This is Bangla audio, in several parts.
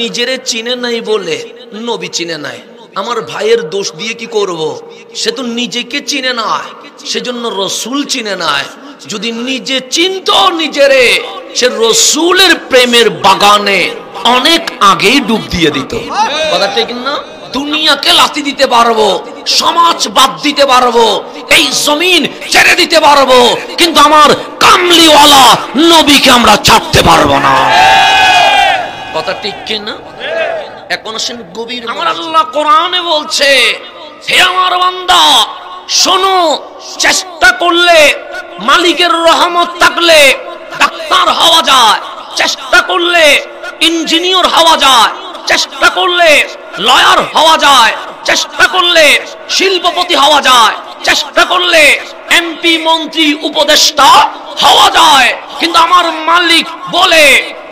নিজেরে চিনে নাই বলে নবী চিনে নাই। আমার ভাইয়ের দোষ দিয়ে কি করব? সে তো নিজেকে চিনে না, সেজন্য রসুল চিনে নাই। যদি নিজে চিনত নিজেরে, সে রসুলের প্রেমের বাগানে অনেক আগেই ডুব দিয়ে দিত। কথা ঠিক না? দুনিয়াকে লাথি দিতে পারবো, সমাজ বাদ দিতে পারবো, এই জমিন ছেড়ে দিতে পারবো, কিন্তু আমার কামলিওয়ালা নবীকে আমরা ছাড়তে পারবো না। কথা ঠিক কিনা? এখন আসেন গভীর। আমার আল্লাহ কোরআনে বলছে, হে আমার বান্দা শোনো, চেষ্টা করলে মালিকের রহমত থাকলে ডাক্তার হওয়া যায়, চেষ্টা করলে ইঞ্জিনিয়ার হওয়া যায়, চেষ্টা করলে লয়ার হওয়া যায়, চেষ্টা করলে শিল্পপতি হওয়া যায়, চেষ্টা করলে এমপি মন্ত্রী উপদেষ্টা হওয়া যায়, কিন্তু আমার মালিক বলে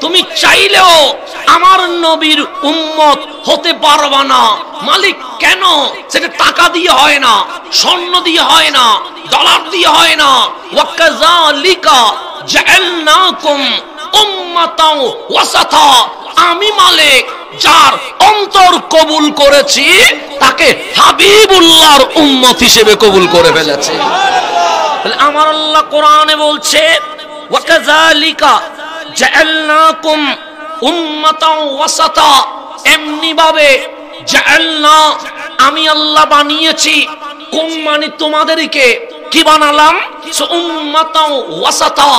তুমি চাইলেও আমার নবীর উম্মত হতে পারবা না। মালিক কেন? সেটা টাকা দিয়ে হয় না, স্বর্ণ দিয়ে হয় না, ডলার দিয়ে হয় না। ওয়াকাযালিকা জাআলনাকুম উম্মাতাও ওয়াসাতা, আমি মালিক যার অন্তর কবুল করেছি তাকে হাবিবুল্লাহর উম্মত হিসেবে কবুল করে ফেলেছে। আমার আল্লাহ কোরআনে বলছে, ওয়াকাযালিকা জাআলনাকুম উম্মাতাও ওয়াসাতা, এমনি ভাবে জাআলনা আমি আল্লাহ বানিয়েছি। কুম মানে তোমাদেরকে, কি বানালাম? উম্মাতাও ওয়াসাতা,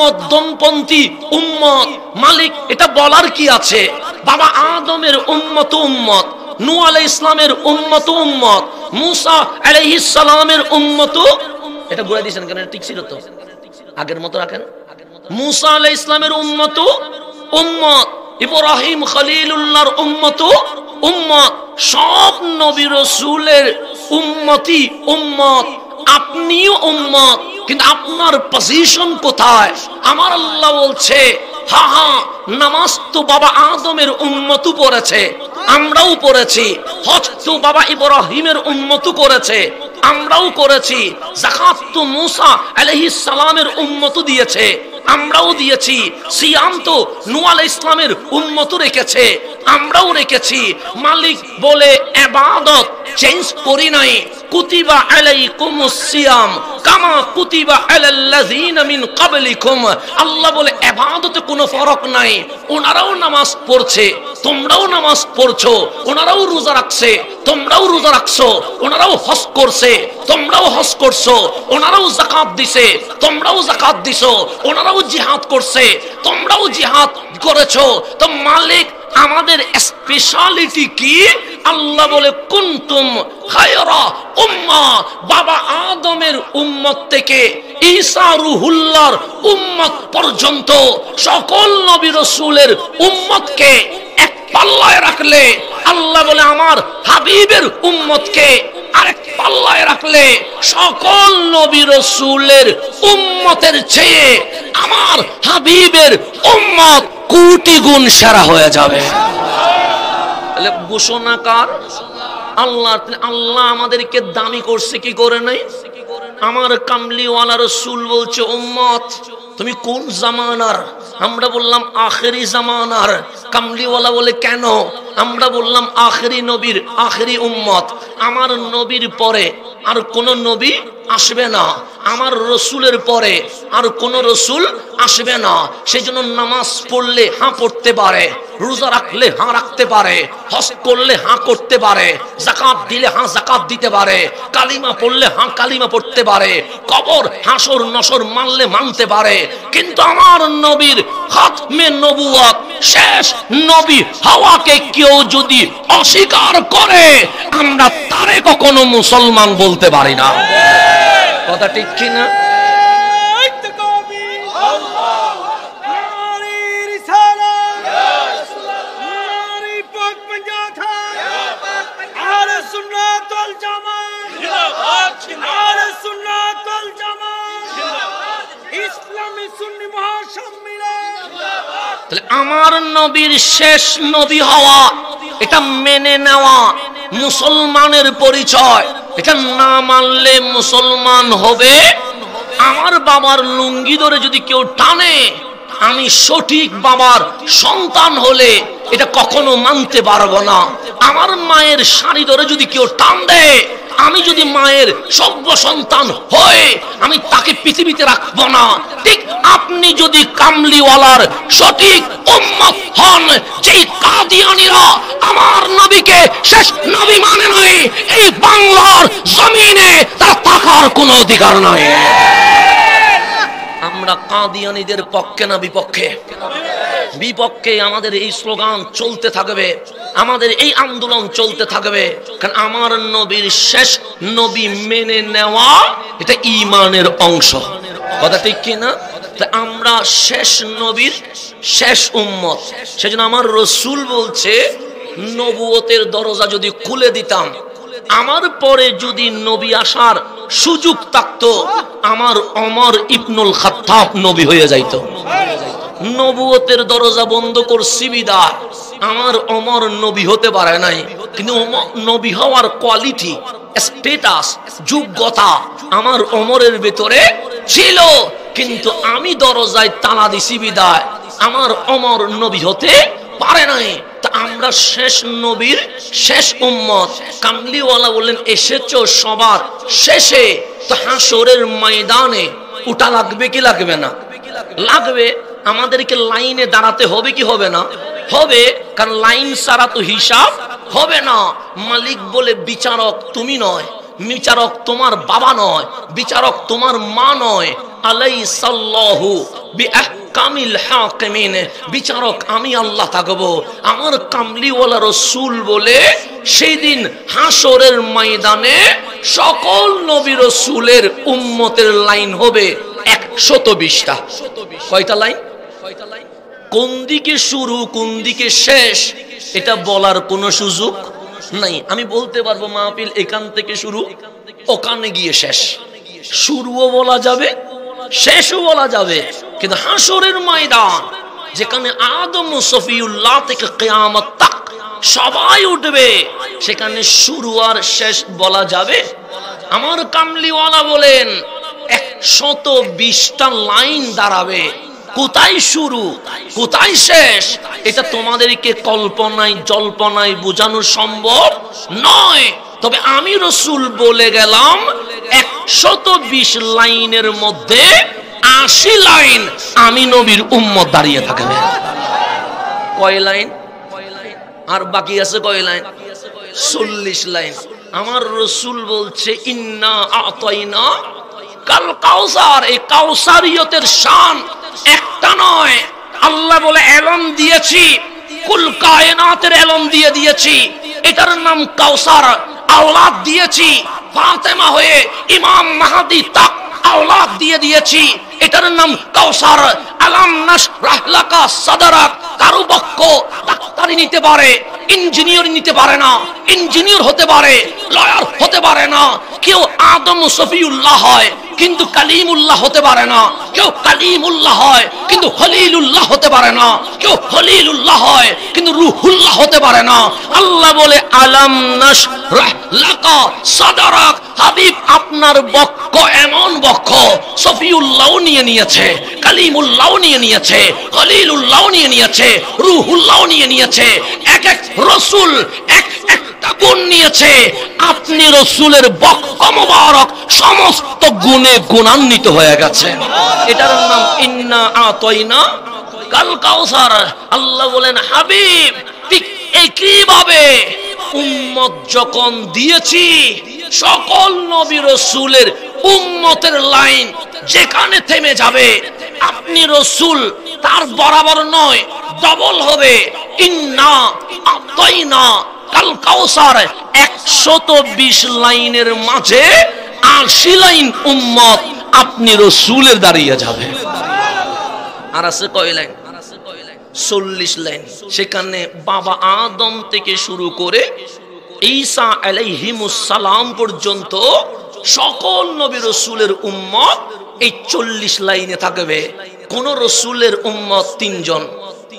মধ্যমপন্থী উম্মত। মালিক এটা বলার কি আছে? বাবা আদমের উম্মত উম্মত, নূহ আলাইহিস সালামের উম্মত উম্মত, মুসা আলাইহিস সালামের উম্মত। এটা ঘুরে দিয়েছেন কেন? ঠিক ছিল তো, আগের মতো রাখেন। মুসা আলাইহিস সালামের উম্মত উম্মত, ইব্রাহিম খলিলুল্লাহর উম্মত উম্মত, সব নবী রাসূলের উম্মতি উম্মত। আপনিও উম্মত, কিন্তু আপনার পজিশন কোথায়? আমার আল্লাহ বলছে, হ্যাঁ হ্যাঁ, নামাজ তো বাবা আদমের উম্মত পড়েছে, আমরাও পড়েছি। হজ তো বাবা ইব্রাহিমের উম্মত করেছে, আমরাও করেছি। যাকাত তো মুসা আলাইহিস সালামের উম্মত দিয়েছে, আমরাও দিয়েছি। সিয়াম তো নূহ আলাইহিস সালামের উম্মত রেখেছে, আমরাও রেখেছি। মালিক বলে ইবাদত চেঞ্জ করি নাই। কুতিবা আলাইকুমুস সিয়াম কামা কুতিবা আলাল্লাযিনা মিন ক্বাবলিকুম। আল্লাহ বলে ইবাদতে কোনো ফরক নাই। ওনারাও নামাজ পড়ছে, তোমরাও নামাজ পড়ছো। ওনারাও রোজা রাখছে, তোমরাও রোজা রাখছো। ওনারাও হজ করছে, তোমরাও হজ করছো। ওনারাও যাকাত দিছে, তোমরাও যাকাত দিছো। ওনারাও জিহাদ করছে, তোমরাও জিহাদ করেছো। তো মালিক আমাদের স্পেশালিটি কি? আল্লাহ বলে কুনতুম খায়রা উম্মাহ, বাবা আদমের উম্মত থেকে ঈসা রুহুল্লাহর উম্মত পর্যন্ত সকল নবী রাসূলের উম্মতকে এক পাল্লায় রাখলে, আল্লাহ বলে আমার হাবিবের উম্মতকে আরেক পাল্লায় রাখলে সকল নবী রাসূলের উম্মতের চেয়ে আমার হাবিবের উম্মত কোটি গুণ সেরা হয়ে যাবে। তাহলে ঘোষণাকার আল্লাহ। আল্লাহ আমাদেরকে দামি করছে কি করে নাই? আমার কামলিওয়ালা রাসূল বলছে, উম্মত তুমি কোন জামানার? আমরা বললাম আখেরি জামানার। কামলিওয়ালা বলে কেন? আমরা বললাম আখেরি নবীর আখেরি উম্মত। আমার নবীর পরে আর কোন নবী আসবে না, আমার রসুলের পরে আর কোন রসুল আসবে না। সেই জন্য নামাজ পড়লে হাঁ পড়তে পারে, রোজা রাখলে হাঁ রাখতে পারে, হজ করলে হাঁ করতে পারে, যাকাত দিলে হাঁ যাকাত দিতে পারে, কালিমা পড়লে হাঁ কালিমা পড়তে পারে, কবর হাসর নসর মানলে মানতে পারে। কিন্তু আমার নবীর খাতমে নবুয়ত শেষ নবী হওয়াকে কেউ যদি অস্বীকার করে, আমরা তারে কখনো মুসলমান বলতে পারি না। কথা ঠিক কিনা? আমার নবীর শেষ নবী হওয়া, এটা মেনে নেওয়া মুসলমানের পরিচয়। এটা না মানলে মুসলমান হবে? আমার বাবার লুঙ্গি ধরে যদি কেউ টানে, আমি সঠিক বাবার সন্তান হলে এটা কখনো মানতে পারবো না। আমার মায়ের শাড়ি ধরে যদি কেউ টান দেয়, আমি যদি মায়ের সভ্য সন্তান হয়ে আমি তাকে পৃথিবীতে রাখবো না। ঠিক আপনি যদি কামলিওয়ালার সঠিক উম্মত হন, যেই কাদিয়ানীরা আমার নবীকে শেষ নবী মানে নাই, এই বাংলার জমিনে তার থাকার কোনো অধিকার নাই। আমরা কাদিয়ানীদের পক্ষে না বিপক্ষে? বিপক্ষে। আমাদের এই স্লোগান চলতে থাকবে, আমাদের এই আন্দোলন চলতে থাকবে, কারণ আমার নবীর শেষ নবী মেনে নেওয়া এটা ঈমানের অংশ। কথা ঠিক কি না? আমরা শেষ নবীর শেষ উম্মত। সেজন্য আমার রাসূল বলছে, নবুয়তের দরজা যদি খুলে দিতাম, আমার পরে যদি নবী আসার সুযোগ থাকতো, আমার ওমর ইবনুল খাত্তাব নবী হয়ে যাইত। নবুয়তের দরজা বন্ধ করছি বিদায় আমার ওমর নবী হতে পারে নাই, কিন্তু নবী হওয়ার কোয়ালিটি, স্ট্যাটাস, যোগ্যতা আমার ওমরের ভিতরে ছিল, কিন্তু আমি দরজায় তালা দিছি বিদায় আমার ওমর নবী হতে পারে নাই। তা আমরা শেষ নবীর শেষ উম্মত। কামলিওয়ালা বললেন, এসেছো সবার শেষে, তো হাসরের ময়দানে উঠা লাগবে কি লাগবে না? লাগবে। আমাদেরকে লাইনে দাঁড়াতে হবে কি হবে না? হবে, কারণ লাইন ছাড়া তো হিসাব হবে না। মালিক বলে, বিচারক তুমি নয়, বিচারক তোমার বাবা নয়, বিচারক তোমার মা নয়, আলাইসাল্লাহু বিআহকামিল হাকিমিন, বিচারক আমি আল্লাহ থাকবো। আমার কামলিওয়ালা রাসূল বলে সেই দিন হাসরের ময়দানে সকল নবী রাসূলের উম্মতের লাইন হবে 120টা। কয়টা লাইন? কোন দিকে শুরু কোন দিকে শেষ এটা বলার কোনো সুযোগ নাই। আমি বলতে পারবো মাহফিল এখান থেকে শুরু, ওখানে গিয়ে শেষ। শুরুও বলা যাবে, শেষও বলা যাবে, কিন্তু হাসরের ময়দান যেখানে আদম ও সফিউল্লাহ থেকে কিয়ামত তাক সবাই উঠবে, সেখানে শুরু আর শেষ বলা যাবে? আমার কামলিওয়ালা বলেন 120টা লাইন দাঁড়াবে। কোথায় শুরু কোথায় শেষ এটা তোমাদেরকে কল্পনায় জল্পনায় বোঝানো সম্ভব নয়। তবে আমি রাসূল বলে গেলাম 120 লাইনের মধ্যে 80 লাইন আমি নবীর উম্মত দাঁড়িয়ে থাকবে। কয় লাইন? আর বাকি আছে কয় লাইন? 40 লাইন। আমার রাসূল বলছে, ইন্না আতাইনা কাল কাউসার। এই কাউসারিয়তের শান একটা নয়। আল্লাহ বলে এলম দিয়েছি, কুল কায়নাতের এলম দিয়ে দিয়েছি, এটার নাম কাউসার। আওলাদ দিয়েছি, ফাতেমা হয়ে ইমাম মাহদি তাক আওলাদ দিয়ে দিয়েছি, এটার নাম কাউসার। আলাম নাশরাহ লাকা সাদরাক। কারো পক্ষ ডাক্তারি নিতে পারে, ইঞ্জিনিয়ার নিতে পারে না, ইঞ্জিনিয়ার হতে পারে, লয়ার হতে পারে না। কেউ আদম সফিউল্লাহ হয় কিন্তু কালিমুল্লাহ হতে পারে না, কেউ কালিমুল্লাহ হয় কিন্তু খলিলুল্লাহ হতে পারে না, কেউ খলিলুল্লাহ হয় কিন্তু রূহুল্লাহ হতে পারে না। আল্লাহ বলে, আলাম নাশরাহ লাকা সাদরাক। হাবিব আপনার বক্ষ এমন বক্ষ, সফিউল্লাহ নিয়ে নিয়েছে, কালিমুল্লাহ নিয়ে নিয়েছে, খলিলুল্লাহ নিয়ে নিয়েছে, রূহুল্লাহ নিয়ে নিয়েছে। এক এক রাসূল এক একটা গুণ নিয়েছে। আপনি রাসূলের বক্ষ মোবারক সমস্ত গুণে গুণান্বিত হয়ে গেছে। এটার নাম ইন্না আতাইনা কাল কাউসার। আল্লাহ বলেন, হাবিব ঠিক একইভাবে উম্মত যখন দিয়েছি, সকল নবী রাসূলের উম্মতের লাইন যেখানে থেমে যাবে, আপনি রাসূল তার বরাবর নয়, ডবল হবে। ইন্না আতাইনা কাল কাউসার। 120 লাইনের মাঝে 80 লাইন উম্মত আপনি রাসূলের দাঁড়িয়ে যাবে। আর আছে কয় লাইন? 40 লাইন। সেখানে বাবা আদম থেকে শুরু করে ঈসা আলাইহিমুস সালাম পর্যন্ত সকল নবী রাসূলের উম্মত এই 40 লাইনে থাকবে। কোন রাসূলের উম্মত 3 জন,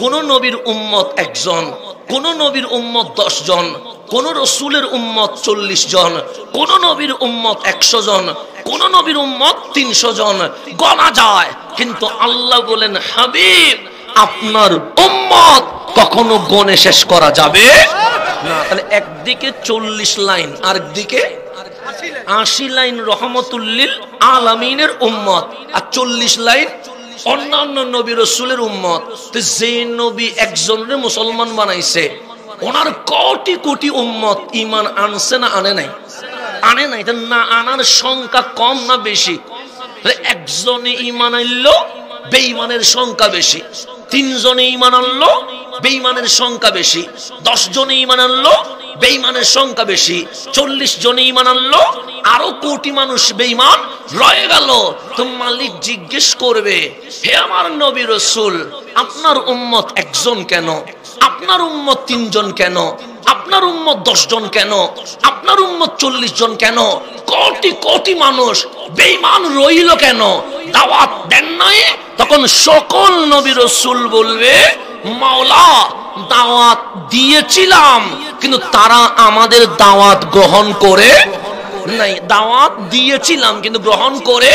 কোন নবীর উম্মত 1 জন, কোন নবীর উম্মত 10 জন, কোন রসুলের উম্মত 40 জন, কোন নবীর উম্মত 100 জন, কোন নবীর উম্মত 300 জন, গণা যায়। কিন্তু আল্লাহ বলেন হাবিব আপনার উম্মত কখনো গণে শেষ করা যাবে না। তাহলে একদিকে 40 লাইন, আরেকদিকে 80 লাইন রহমতুল্লিল আলামিনের উম্মত, আর 40 লাইন অন্যান্য নবী রসুলের উম্মত। তো যে নবী একজনের মুসলমান বানাইছে, ওনার কোটি কোটি উম্মত ঈমান আনছে না আনে নাই? আনে নাই। না আনার সংখ্যা কম না বেশি? একজনে ঈমান আনলো, বেঈমানের সংখ্যা বেশি। 3 জনে ঈমান আনলো, বেঈমানের সংখ্যা বেশি। 10 জনে ঈমান আনলো, বেঈমানের সংখ্যা বেশি। 40 জনে ঈমান আনলো, আরো কোটি মানুষ বেঈমান রয়ে গেল। তো মালিক জিজ্ঞেস করবে, হে আমার নবী রাসূল, আপনার উম্মত 1 জন কেন? আপনার উম্মত 3 জন কেন? আপনার উম্মত 10 জন কেন? আপনার উম্মত 40 জন কেন? কোটি কোটি মানুষ বেঈমান রইল কেন? দাওয়াত দেন নাই? তখন সকল নবী রাসূল বলবে, মাওলা দাওয়াত দিয়েছিলাম কিন্তু তারা আমাদের দাওয়াত গ্রহণ করে নাই। দাওয়াত দিয়েছিলাম কিন্তু গ্রহণ করে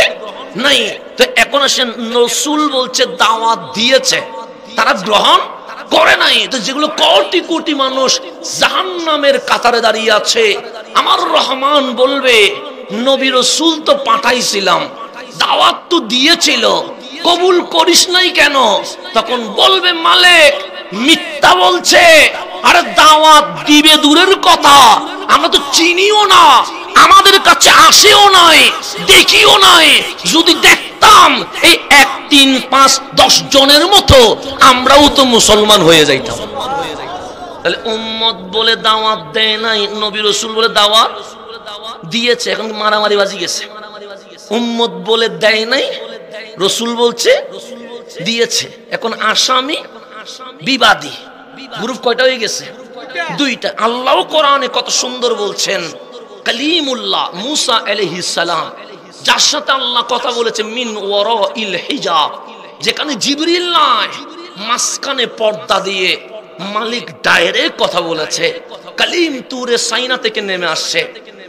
নাই। তো এখন আসেন, রাসূল বলছে দাওয়াত দিয়েছে, তারা গ্রহণ করে নাই। তো যেগুলো কোটি কোটি মানুষ জাহান্নামের কাতারে দাঁড়িয়ে আছে, আমার রহমান বলবে নবী রাসূল তো পাঠাইছিলাম, দাওয়াত তো দিয়েছিল, কবুল করিস নাই কেন? তখন বলবে মালিক মিথ্যা বলছে। আরে দাওয়াত দিবে দূরের কথা, আমরা তো চিনিও না, আমাদের কাছে আসেও নাই, দেখিও নাই। যদি দেখতাম এই 1, 3, 5, 10 জনের মতো, আমরাও তো মুসলমান হয়ে যাইতাম। তাহলে উম্মত বলে দাওয়াত দেয় নাই, নবী রাসূল বলে দাওয়াত দিয়েছে। এখন মারামারি বাজি গেছে। উম্মত বলে দেয় নাই, রাসূল বলছে দিয়েছে। এখন আসামি বিবাদী গ্রুপ কয়টা হয়ে গেছে? 2টা। আল্লাহ কোরআনে কত সুন্দর বলছেন, কালিমুল্লাহ মুসা আলাইহিস সালাম, যার সাথে আল্লাহ কথা বলেছে মিন ওয়ারাইল হিজাব, যেখানে জিবরিল নাই, মাঝখানে পর্দা দিয়ে মালিক ডাইরেক্ট কথা বলেছে। কালিম তুরে সাইনা থেকে নেমে আসছে,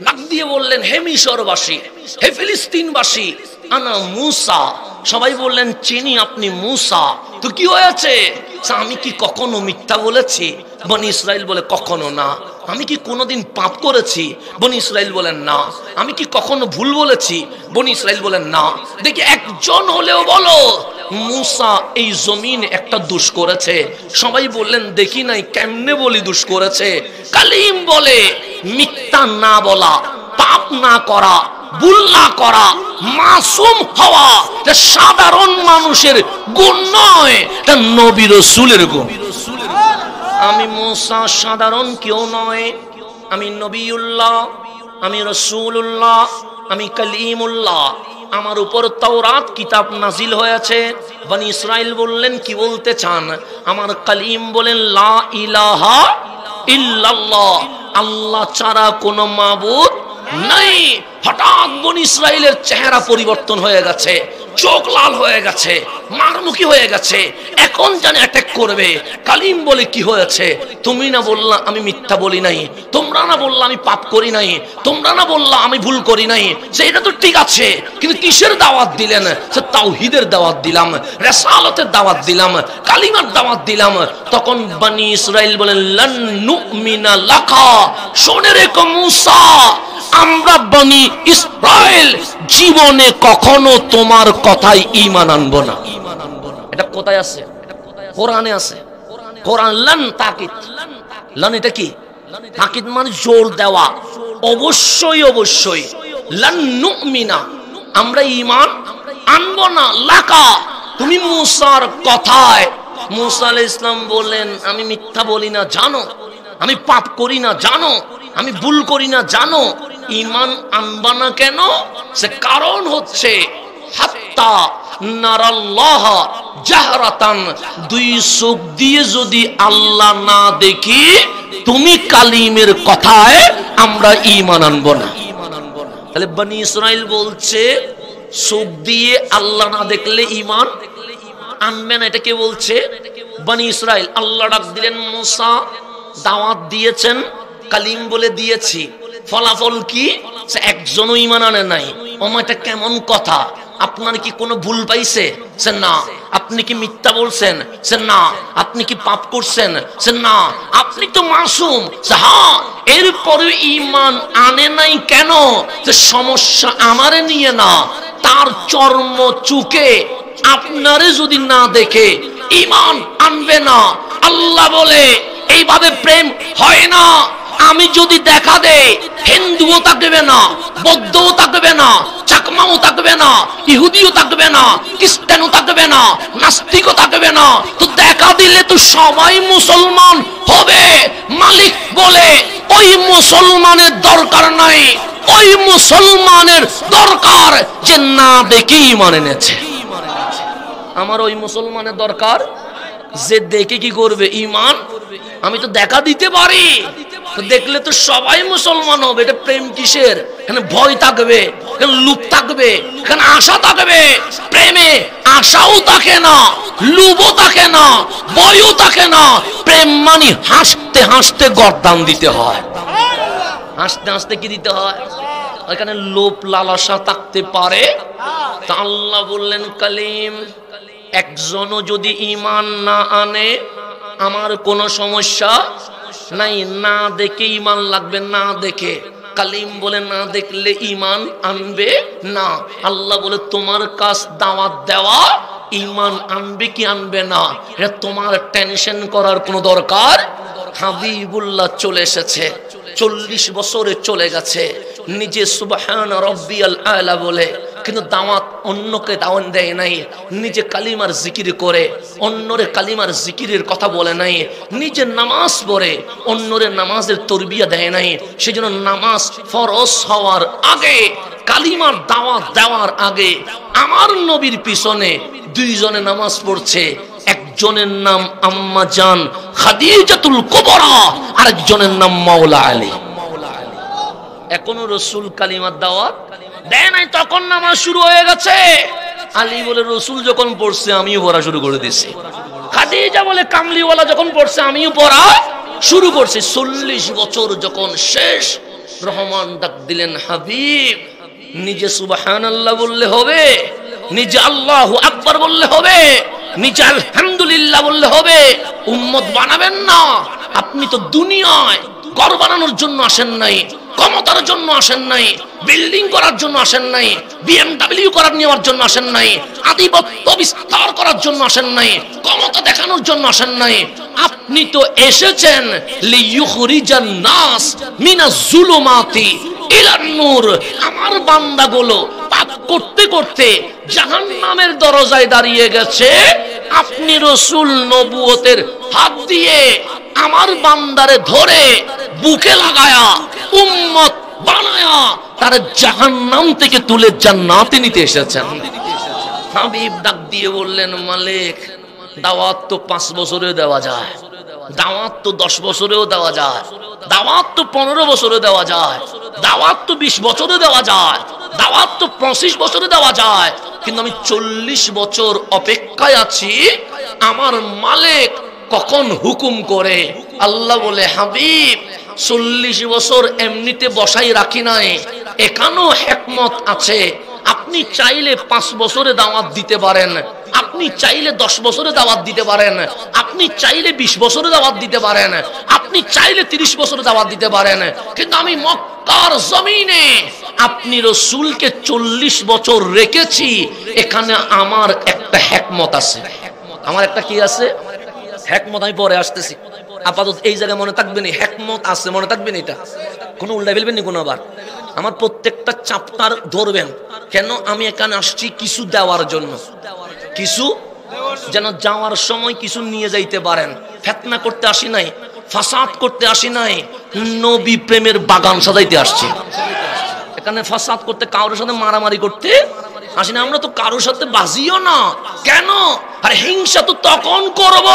ডাক দিয়ে বললেন, হে মিশরবাসী, হে ফিলিস্তিনবাসী, আনা মুসা। সবাই বললেন চিনি আপনি মুসা। তো কি হয়েছে? আমি কি কখনো মিথ্যা বলেছি? বনি ইসরাইল বলে কখনো না। আমি কি কোনোদিন পাপ করেছি? বনি ইসরাইল বলেন না। আমি কি কখনো ভুল বলেছি? বনি ইসরাইল বলেন না। দেখি একজন হলেও বলো মুসা এই জমিন একটা দোষ করেছে। সবাই বললেন দেখি নাই, কেমনে বলি দোষ করেছে? কালিম বলে মিথ্যা না বলা, পাপ না করা, ভুল না করা, মাসুম হওয়া এটা সাধারণ মানুষের গুণ নয়, এটা নবী রাসূলের গুণ। আমি মুসা সাধারণ কেউ নয়, আমি নবিউল্লাহ, আমি রাসূলুল্লাহ, আমি কালিমুল্লাহ। আমার উপর তাওরাত কিতাব নাজিল হয়েছে। বনি ইসরাইল বললেন কি বলতে চান? আমার কালিম বলেন লা ইলাহা ইল্লাল্লাহ, আল্লাহ ছাড়া কোনো মাবুদ নাই। হঠাৎ বনি ইসরাইলের চেহারা পরিবর্তন হয়ে গেছে, চোখ লাল হয়ে গেছে, মারমুখী হয়ে গেছে, এখন জানে অ্যাটাক করবে। কালিম বলে কি হয়েছে? তুমি না বললা আমি মিথ্যা বলি নাই, তোমরা না বললা আমি পাপ করি নাই, তোমরা না বললা আমি ভুল করি নাই। সেটা তো ঠিক আছে, কিন্তু কিসের দাওয়াত দিলেন? সে তাওহীদের দাওয়াত দিলাম, রিসালাতের দাওয়াত দিলাম, কালিমার দাওয়াত দিলাম। তখন বনি ইসরাইল বলেন লান নুমিনা লাকা, শুনে রেখো মুসা, আমরা বনি ইসরাইল জীবনে কখনো তোমার কথায় ঈমান আনবো না। এটা কোথায় আছে? কোরআনে আছে। কোরআন লান তাকিদ, লান এটা কি? তাকিদ মানে জোর দেওয়া। অবশ্যই অবশ্যই লান নুমিনা, আমরা ঈমান আনবো না লাকা, তুমি মুসার কথায়। মুসা আলাইহিস সালাম বলেন আমি মিথ্যা বলি না জানো, আমি পাপ করি না জানো, আমি ভুল করি না জানো, ঈমান আনবা না কেন? সে কারণ হচ্ছে হাত্তা নারাল্লাহ জাহরাতান, 2 চোখ দিয়ে যদি আল্লাহ না দেখি তুমি কালিমের কথায় আমরা ঈমান আনবো না। তাহলে বনি ইসরাইল বলছে চোখ দিয়ে আল্লাহ না দেখলে ঈমান আনবে না। এটা কে বলছে? বনি ইসরাইল। আল্লাহ ডাক দিলেন মুসা দাওয়াত দিয়েছেন, কালিম বলে দিয়েছি, ফলাফল কি? একজনও ঈমান আনে নাই। এটা কেমন কথা? আপনার কি কোনো ভুল পাইছে? সে না। আপনি কি মিথ্যা বলছেন? সে না। আপনি কি পাপ করছেন? সে না। আপনি তো মাসুম। হ্যাঁ। এরপরে ঈমান আনে নাই কেন? যে সমস্যা আমারে নিয়ে না, তার চর্ম চুকে আপনারে যদি না দেখে ঈমান আনবে না। আল্লাহ বলে এইভাবে প্রেম হয় না। আমি যদি দেখা দেই, হিন্দুও থাকবে না, বৌদ্ধও থাকবে না, চাকমাও থাকবে না, ইহুদিও থাকবে না, খ্রিস্টানও থাকবে না, নাস্তিকও থাকবে না, তো দেখা দিলে তো সবাই মুসলমান হবে। মালিক বলে ওই মুসলমানের দরকার নাই, ওই মুসলমানের দরকার যে না দেখে ঈমান এনেছে। আমার ওই মুসলমানের দরকার যে দেখে কি করবে? ঈমান। আমি তো দেখা দিতে পারি, তো দেখলে তো সবাই মুসলমান হবে। এটা প্রেম কিসের? এখানে ভয় থাকবে, এখানে লোভ থাকবে, এখানে আশা থাকবে। প্রেমে আশাও থাকে না, লোভও থাকে না, ভয়ও থাকে না। প্রেম মানে হাসতে হাসতে গর্দান দিতে হয়। হাসতে হাসতে কি দিতে হয়? এখানে লোভ লালসা থাকতে পারে। তা আল্লাহ বললেন কালিম, একজনও যদি ঈমান না আনে আমার কোনো সমস্যা নাই। না দেখে ঈমান লাগবে, না দেখে। কালিম বলে না দেখলে ঈমান আনবে না। আল্লাহ বলে তোমার কাজ দাওয়াত দেওয়া, ঈমান আনবে কি আনবে না এটা তোমার টেনশন করার কোনো দরকার। হাবিবুল্লাহ চলে এসেছে, 40 বছরে চলে গেছে। নিজে সুবহান রাব্বিয়াল আলা বলে, কিন্তু দাওয়াত অন্যকে দাওয়াত দেয় নাই। নিজে কালিমার জিকির করে অন্যরে কালিমার জিকিরের কথা বলে নাই। নিজে নামাজ পড়ে অন্যরে নামাজের তরবিয়া দেয় নাই। সেজন্য নামাজ ফরজ হওয়ার আগে, কালিমার দাওয়াত দেওয়ার আগে আমার নবীর পিছনে 2 জনে নামাজ পড়ছে। একজনের নাম আম্মা জান খাদিজাতুল কুবরা, আরেকজনের নাম মাওলা আলী। এখনো রাসূল কালিমার দাওয়াত দেয় নাই, তখন নামাজ শুরু হয়ে গেছে। আলী বলে রাসূল যখন পড়ছে আমিও পড়া শুরু করে দিয়েছি। খাদিজা বলে কামলিওয়ালা যখন পড়ছে আমিও পড়া শুরু করছি। 40 বছর যখন শেষ, রহমান ডাক দিলেন, হাবিব নিজে সুবহানাল্লাহ বললে হবে, নিজে আল্লাহু আকবার বললে হবে, নিজে আলহামদুলিল্লাহ বললে হবে। উম্মত বানাবেন না। আপনি তো দুনিয়ায় ঘর বানানোর জন্য আসেন নাই, ক্ষমতার জন্য আসেন নাই, বিল্ডিং করার জন্য আসেন নাই, BMW করার নেওয়ার জন্য আসেন নাই, আধিপত্য বিস্তার করার জন্য আসেন নাই, ক্ষমতা দেখানোর জন্য আসেন নাই। আপনি তো এসেছেন লিইখরিজান নাস মিনাজ জুলুমাতি ইলান নূর। আমার বান্দাগুলো পাপ করতে করতে জাহান্নামের দরজায় দাঁড়িয়ে গেছে। আপনি রাসূল নবুয়তের হাত দিয়ে আমার বান্দারে ধরে বুকে লাগায়া উম্মত বানায়া তার জাহান্নাম থেকে তুলে জান্নাতে নিতে এসেছেন। হাবিব ডাক দিয়ে বললেন, মালিক দাওয়াত তো 5 বছরে দেওয়া যায়, দাওয়াত তো 10 বছরেও দেওয়া যায়, দাওয়াত তো 15 বছরে দেওয়া যায়, দাওয়াত তো 20 বছরে দেওয়া যায়, দাওয়াত তো 25 বছরে দেওয়া যায়, কিন্তু আমি 40 বছর অপেক্ষায় আছি আমার মালিক কখন হুকুম করে। আল্লাহ বলে, হাবিব 40 বছর এমনিতে বসাই রাখি নাই, এখানেও হিকমত আছে। আপনি চাইলে 5 বছরে দাওয়াত দিতে পারেন, আপনি চাইলে 10 বছরে দাওয়াত দিতে পারেন, আপনি চাইলে 20 বছরে দাওয়াত দিতে পারেন, আপনি চাইলে 30 বছরে দাওয়াত দিতে পারেন, কিন্তু আমি মক্কার জমিনে আপনি রাসূলকে 40 বছর রেখেছি। এখানে আমার একটা হিকমত আছে। আমার একটা কি আছে? হিকমত। আমি পরে আসতেছি, আপাতত এই জায়গায় মনে থাকবেন, হিকমত আছে, মনে থাকবেন। এটা কোনো উল্টা ফেলবেন না কোনো আবার। আমার প্রত্যেকটা চ্যাপ্টার ধরবেন। কেন আমি এখানে আসছি? কিছু দেওয়ার জন্য, কিছু যেন যাওয়ার সময় কিছু নিয়ে যাইতে পারেন। ফিতনা করতে আসি নাই, ফাসাদ করতে আসি নাই, নবী প্রেমের বাগান সাজাইতে আসছি। এখানে ফাসাদ করতে, কারোর সাথে মারামারি করতে আসি না। আমরা তো কারোর সাথে বাজিও না। কেন? আরে হিংসা তো তখন করব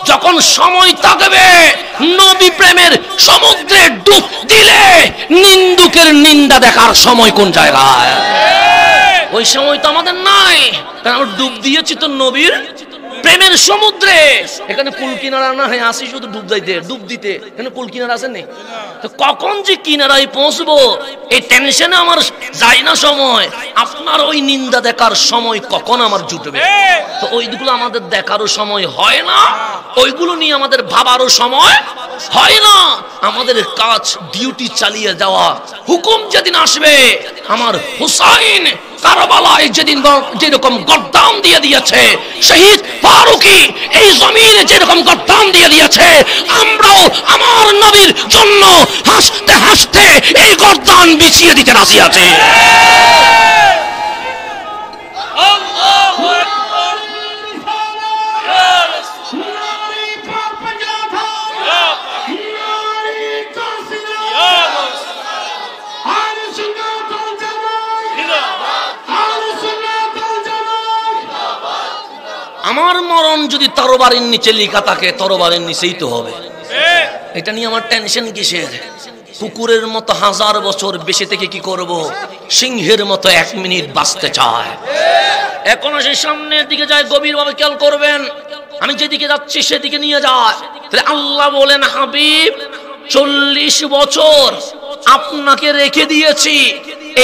যখন সময় থাকবে। নবী প্রেমের সমুদ্রে ডুব দিলে নিন্দুকের নিন্দা দেখার সময় কোন জায়গায়? ওই সময় তো আমাদের নাই, কারণ আমরা ডুব দিয়েছি তো নবীর প্রেমের সমুদ্রে। এখানে কুল কিনারা না, হ্যাঁ আসি শুধু ডুব দিতে, এখানে কুল কিনারা আছে নি? তো কখন যে কিনারায় পৌঁছবো এই টেনশনে আমার যায় না সময়। আপনার ওই নিন্দা দেখার সময় কখন আমার জুটবে? তো ওইগুলো আমাদের দেখারও সময় হয় না, ওইগুলো নিয়ে আমাদের ভাবারও সময় হয় না। আমাদের কাজ ডিউটি চালিয়ে যাওয়া। হুকুম যেদিন আসবে, আমার হুসাইন কারবালায় যেদিন যেরকম গর্দান দিয়ে দিয়েছে, শহীদ ফারুকী এই জমিনে যেরকম গর্দান দিয়ে দিয়েছে, আমরাও আমার নবীর জন্য হাসতে হাসতে এই গর্দান বিছিয়ে দিতে রাজি আছি। আমার মরণ যদি তরবারির নিচে লেখা থাকে, তরবারির নিচেই তো হবে। এটা নিয়ে আমার টেনশন কিসের? কুকুরের মতো 1000 বছর বেঁচে থেকে কি করব? সিংহের মতো 1 মিনিট বাঁচতে চায়। এখনো সেই সামনের দিকে যায়, গভীরভাবে খেয়াল করবেন। আমি যেদিকে যাচ্ছি সেদিকে নিয়ে যায়। তাহলে আল্লাহ বলেন, হাবিব 40 বছর আপনাকে রেখে দিয়েছি,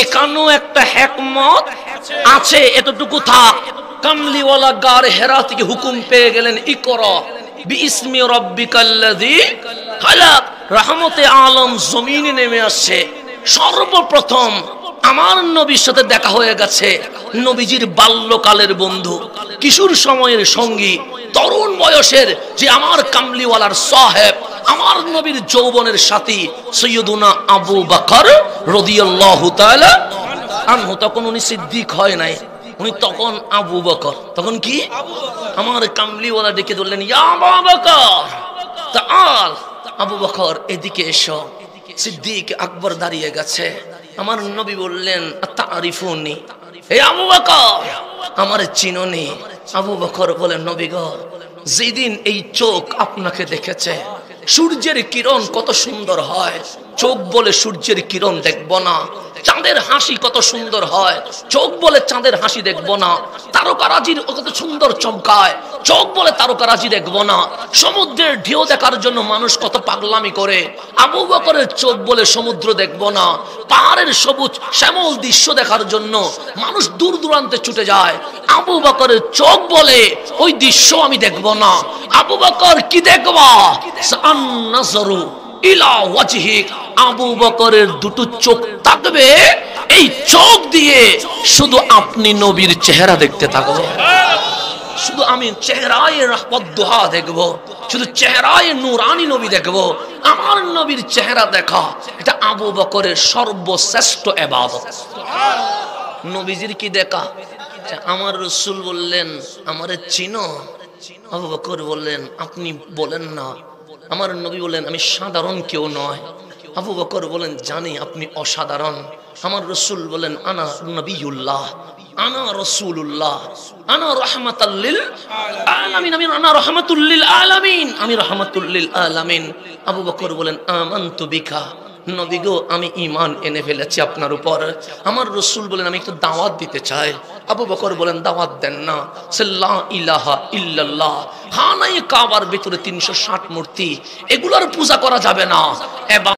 এখানেও একটা হিকমত আছে, এতটুকু থাক। কামলিওয়ালা গার হেরা থেকে হুকুম পেয়ে গেলেন, ইকরা বিইসমি রাব্বিকাল্লাযী খালাক। রহমতে আলম জমিনে নেমে আসছে। সর্বপ্রথম আমার নবীর সাথে দেখা হয়ে গেছে। নবীজির বাল্যকালের বন্ধু, কিশোর সময়ের সঙ্গী, তরুণ বয়সের যে আমার কামলিওয়ালার সাহেব, আমার নবীর যৌবনের সাথী সৈয়দুনা আবু বকর রাদিয়াল্লাহু তাআলা আনহু। তখন উনি সিদ্দিক হয় নাই, উনি তখন আবু বকর। তখন কি? আমার কামলিওয়ালা ডেকে ধরলেন, ইয়া আবু বকর তাআল। আবু বকর এদিকে এসো। সিদ্দিক আকবর দাঁড়িয়ে গেছে। আমার নবী বললেন, তারিফুনি, হে আবু বকর, আমারে চিনোনি? আবু বকর বলেন, নবী গো, যেদিন এই চোখ আপনাকে দেখেছে, সূর্যের কিরণ কত সুন্দর হয়, চোখ বলে সূর্যের কিরণ দেখবো না। চাঁদের হাসি কত সুন্দর হয়, চোখ বলে চাঁদের হাসি দেখবো না। তারকারাজির কত সুন্দর চমকায়, চোখ বলে তারকারাজি দেখবো না। সমুদ্রের ঢেউ দেখার জন্য মানুষ কত পাগলামি করে, আবু বকরের চোখ বলে সমুদ্র দেখবো না। পাহাড়ের সবুজ শ্যামল দৃশ্য দেখার জন্য মানুষ দূর দূরান্তে ছুটে যায়, আবু বকরের চোখ বলে ওই দৃশ্য আমি দেখবো না। আবু বকর কি দেখবা? সান্নাজরু ইলা ওয়াজহিক। আবু বকরের দুটো চোখ থাকবে, এই চোখ দিয়ে শুধু আপনি নবীর চেহারা দেখতে থাকবো। শুধু আমি চেহারায় রাহমত দোহা দেখবো, শুধু চেহারায় নূরানি নবী দেখবো। আমার নবীর চেহারা দেখা এটা আবু বকরের সর্বশ্রেষ্ঠ ইবাদত। নবীজির কি দেখা? আমার রাসূল বললেন, আমারে চিনো? আবু বকর বললেন, আপনি বলেন না। আমার নবী বলেন, আমি সাধারণ কেউ নয়। আবু বকর বলেন, জানি আপনি অসাধারণ। আমার রাসূল বলেন, আনা নবিয়ুল্লাহ, আনা রাসূলুল্লাহ, আনা রাহমাতাল লিল আলামিন, আমি আনা রাহমাতুল লিল আলামিন, আমি রাহমাতুল লিল আলামিন। আবু বকর বলেন, আমানতু বিকা, নবী গো আমি ঈমান এনে ফেলেছি আপনার উপর। আমার রাসূল বলেন, আমি একটু দাওয়াত দিতে চাই। আবু বকর বলেন, দাওয়াত দেন না। লা ইলাহা ইল্লাল্লাহ, খানায়ে কাবার ভিতরে 360 মূর্তি, এগুলোর পূজা করা যাবে না।